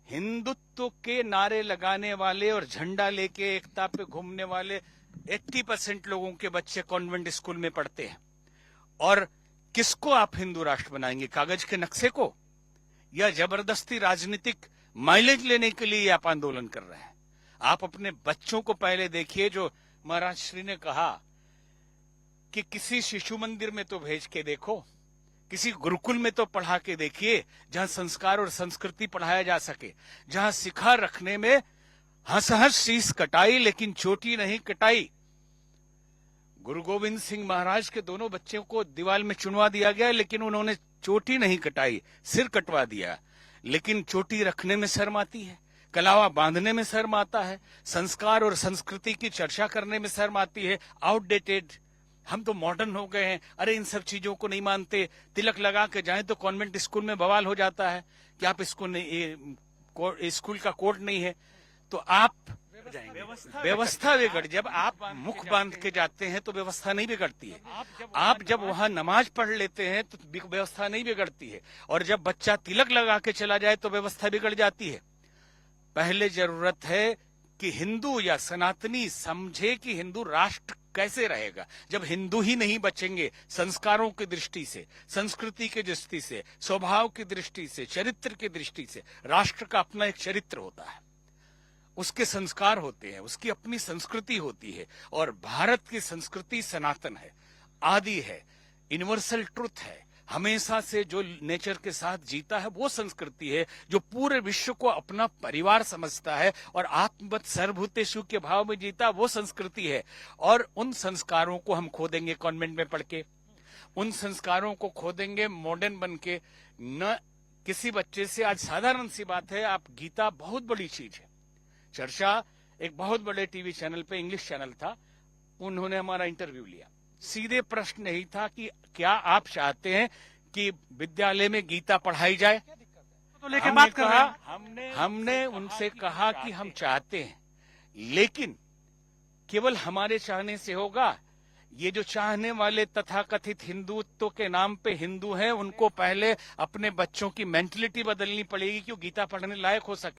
हिंदुत्व के नारे लगाने वाले और झंडा लेके एकता पे घूमने वाले 80% लोगों के बच्चे कॉन्वेंट स्कूल में पढ़ते हैं। और किसको आप हिंदू राष्ट्र बनाएंगे? कागज के नक्शे को, या जबरदस्ती राजनीतिक माइलेज लेने के लिए आप आंदोलन कर रहे हैं? आप अपने बच्चों को पहले देखिए। जो महाराज श्री ने कहा कि किसी शिशु मंदिर में तो भेज के देखो, किसी गुरुकुल में तो पढ़ा के देखिए, जहां संस्कार और संस्कृति पढ़ाया जा सके, जहां सिखा रखने में हंस हंस शीश कटाई लेकिन चोटी नहीं कटाई। गुरु गोविंद सिंह महाराज के दोनों बच्चों को दीवार में चुनवा दिया गया, लेकिन उन्होंने चोटी नहीं कटाई, सिर कटवा दिया। लेकिन चोटी रखने में शर्म आती है, कलावा बांधने में शर्म आता है, संस्कार और संस्कृति की चर्चा करने में शर्म आती है। आउटडेटेड, हम तो मॉडर्न हो गए हैं, अरे इन सब चीजों को नहीं मानते। तिलक लगा के जाए तो कॉन्वेंट स्कूल में बवाल हो जाता है कि आप स्कूल का कोड नहीं है, तो आप व्यवस्था बिगड़। जब आप मुख बांध के जाते हैं तो व्यवस्था नहीं बिगड़ती है। आप जब वहां नमाज पढ़ लेते हैं तो व्यवस्था नहीं बिगड़ती है। और जब बच्चा तिलक लगा के चला जाए तो व्यवस्था बिगड़ जाती है। पहले जरूरत है कि हिंदू या सनातनी समझे कि हिंदू राष्ट्र कैसे रहेगा। जब हिंदू ही नहीं बचेंगे संस्कारों की दृष्टि से, संस्कृति की दृष्टि से, स्वभाव की दृष्टि से, चरित्र की दृष्टि से। राष्ट्र का अपना एक चरित्र होता है, उसके संस्कार होते हैं, उसकी अपनी संस्कृति होती है। और भारत की संस्कृति सनातन है, आदि है, यूनिवर्सल ट्रुथ है। हमेशा से जो नेचर के साथ जीता है वो संस्कृति है, जो पूरे विश्व को अपना परिवार समझता है और आत्मवत सर्वभूतेषु के भाव में जीता, वो संस्कृति है। और उन संस्कारों को हम खो देंगे कॉन्वेंट में पढ़ के, उन संस्कारों को खो देंगे मॉडर्न बन के। न किसी बच्चे से, आज साधारण सी बात है, आप गीता बहुत बड़ी चीज है। चर्चा एक बहुत बड़े टीवी चैनल पे, इंग्लिश चैनल था, उन्होंने हमारा इंटरव्यू लिया। सीधे प्रश्न यही था कि क्या आप चाहते हैं कि विद्यालय में गीता पढ़ाई जाए? तो लेके बात कर रहे हैं। हमने उनसे कहा कि हम चाहते हैं, लेकिन केवल हमारे चाहने से होगा? ये जो चाहने वाले तथाकथित हिंदुत्व के नाम पे हिंदू हैं, उनको पहले अपने बच्चों की मेंटलिटी बदलनी पड़ेगी कि वो गीता पढ़ने लायक हो सके।